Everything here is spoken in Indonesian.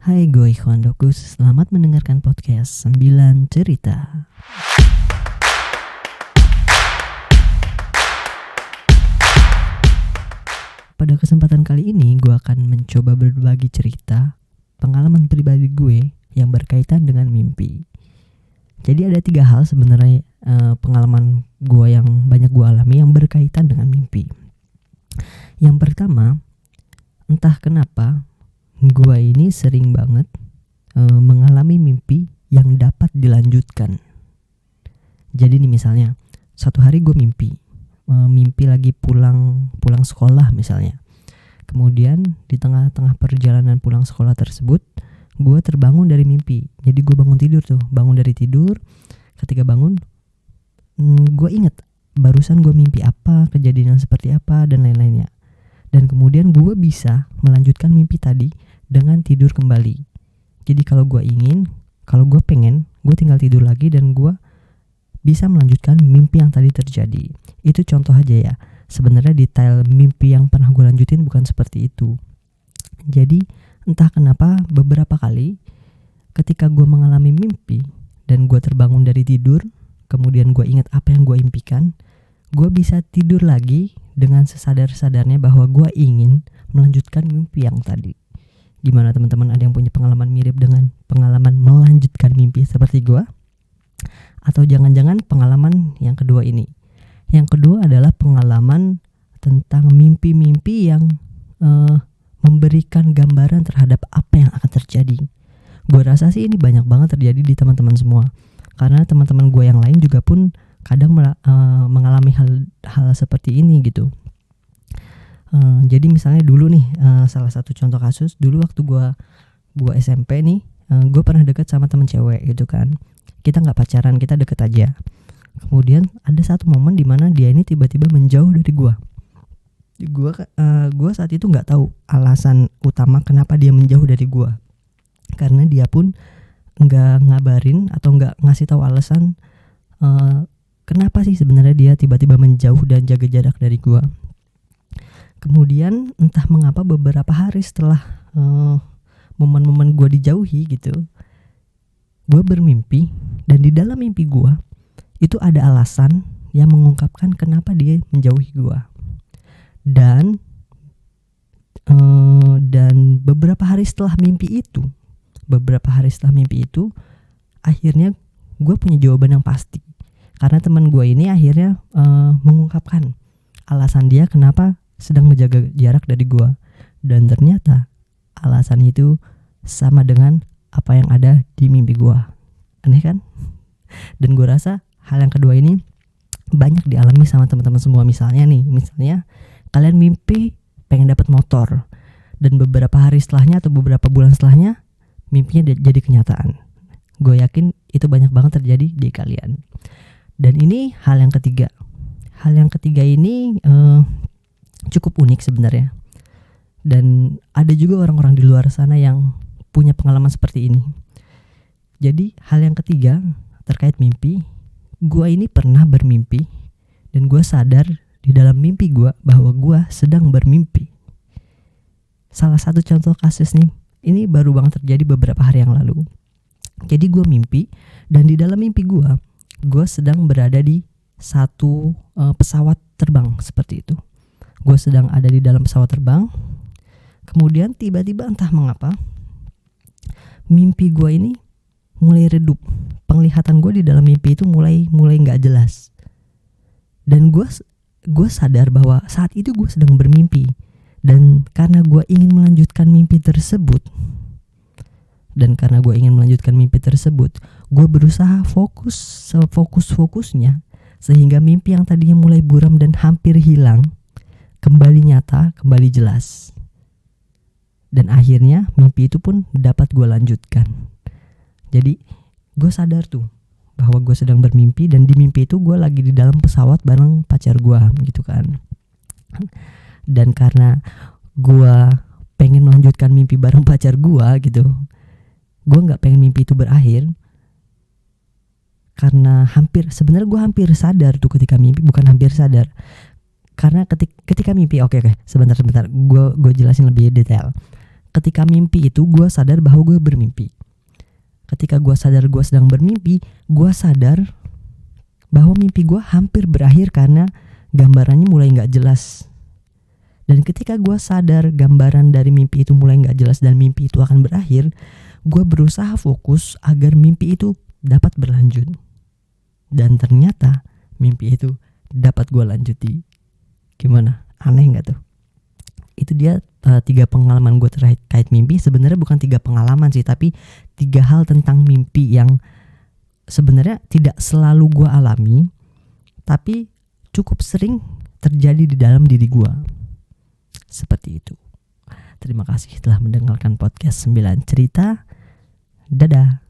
Hai, gue Ikhwan Dokus, selamat mendengarkan podcast 9 Cerita. Pada kesempatan kali ini gue akan mencoba berbagi cerita pengalaman pribadi gue yang berkaitan dengan mimpi. Jadi ada 3 hal sebenarnya pengalaman gue yang banyak gue alami yang berkaitan dengan mimpi. Yang pertama, entah kenapa gue ini sering banget mengalami mimpi yang dapat dilanjutkan. Jadi nih misalnya, suatu hari gue mimpi lagi pulang sekolah misalnya. Kemudian di tengah-tengah perjalanan pulang sekolah tersebut, gue terbangun dari mimpi. Jadi gue bangun dari tidur. Ketika bangun, gue inget barusan gue mimpi apa, kejadian seperti apa, dan lain-lainnya. Dan kemudian gue bisa melanjutkan mimpi tadi dengan tidur kembali. Jadi kalau gue pengen, gue tinggal tidur lagi dan gue bisa melanjutkan mimpi yang tadi terjadi. Itu contoh aja ya. Sebenarnya detail mimpi yang pernah gue lanjutin bukan seperti itu. Jadi entah kenapa beberapa kali ketika gue mengalami mimpi dan gue terbangun dari tidur, kemudian gue ingat apa yang gue impikan, gue bisa tidur lagi dengan sesadar-sadarnya bahwa gue ingin melanjutkan mimpi yang tadi. Gimana teman-teman, ada yang punya pengalaman mirip dengan pengalaman melanjutkan mimpi seperti gue? Atau jangan-jangan pengalaman yang kedua ini? Yang kedua adalah pengalaman tentang mimpi-mimpi yang memberikan gambaran terhadap apa yang akan terjadi. Gue rasa sih ini banyak banget terjadi di teman-teman semua. Karena teman-teman gue yang lain juga pun kadang mengalami hal seperti ini gitu. Jadi misalnya dulu nih, salah satu contoh kasus, dulu waktu gue SMP nih, gue pernah deket sama temen cewek gitu kan. Kita nggak pacaran, kita deket aja. Kemudian ada satu momen di mana dia ini tiba-tiba menjauh dari gue. Gue saat itu nggak tahu alasan utama kenapa dia menjauh dari gue. Karena dia pun nggak ngabarin atau nggak ngasih tahu alasan kenapa sih sebenarnya dia tiba-tiba menjauh dan jaga jarak dari gue. Kemudian entah mengapa beberapa hari setelah momen-momen gue dijauhi gitu, gue bermimpi dan di dalam mimpi gue itu ada alasan yang mengungkapkan kenapa dia menjauhi gue. Dan beberapa hari setelah mimpi itu akhirnya gue punya jawaban yang pasti. Karena teman gue ini akhirnya mengungkapkan alasan dia kenapa sedang menjaga jarak dari gue. Dan ternyata alasan itu sama dengan apa yang ada di mimpi gue. Aneh kan? Dan gue rasa hal yang kedua ini banyak dialami sama teman-teman semua. Misalnya kalian mimpi pengen dapat motor, dan beberapa hari setelahnya atau beberapa bulan setelahnya mimpinya jadi kenyataan. Gue yakin itu banyak banget terjadi di kalian. Dan ini hal yang ketiga. Hal yang ketiga ini cukup unik sebenarnya. Dan ada juga orang-orang di luar sana yang punya pengalaman seperti ini. Jadi hal yang ketiga terkait mimpi, gue ini pernah bermimpi dan gue sadar di dalam mimpi gue bahwa gue sedang bermimpi. Salah satu contoh kasus nih, ini baru banget terjadi beberapa hari yang lalu. Jadi gue mimpi dan di dalam mimpi gue sedang berada di satu pesawat terbang seperti itu. Gue sedang ada di dalam pesawat terbang. Kemudian tiba-tiba entah mengapa mimpi gue ini mulai redup. Penglihatan gue di dalam mimpi itu mulai nggak jelas. Dan gue sadar bahwa saat itu gue sedang bermimpi. Dan karena gue ingin melanjutkan mimpi tersebut, gue berusaha fokusnya sehingga mimpi yang tadinya mulai buram dan hampir hilang kembali nyata, kembali jelas. Dan akhirnya mimpi itu pun dapat gue lanjutkan. Jadi gue sadar tuh bahwa gue sedang bermimpi, dan di mimpi itu gue lagi di dalam pesawat bareng pacar gue gitu kan. Dan karena gue pengen melanjutkan mimpi bareng pacar gue gitu, gue nggak pengen mimpi itu berakhir. Karena sebenarnya gue hampir sadar tuh ketika mimpi, bukan hampir sadar. Karena ketika mimpi, oke, sebentar, gue jelasin lebih detail. ketika mimpi itu gue sadar bahwa gue bermimpi. Ketika gue sadar gue sedang bermimpi, gue sadar bahwa mimpi gue hampir berakhir karena gambarannya mulai gak jelas. Dan ketika gue sadar gambaran dari mimpi itu mulai gak jelas dan mimpi itu akan berakhir, gue berusaha fokus agar mimpi itu dapat berlanjut. Dan ternyata mimpi itu dapat gue lanjuti. Gimana? Aneh gak tuh? Itu dia 3 pengalaman gue terkait mimpi. Sebenarnya bukan 3 pengalaman sih, tapi 3 hal tentang mimpi yang sebenarnya tidak selalu gue alami, tapi cukup sering terjadi di dalam diri gue. Seperti itu. Terima kasih telah mendengarkan podcast 9 cerita. Dadah.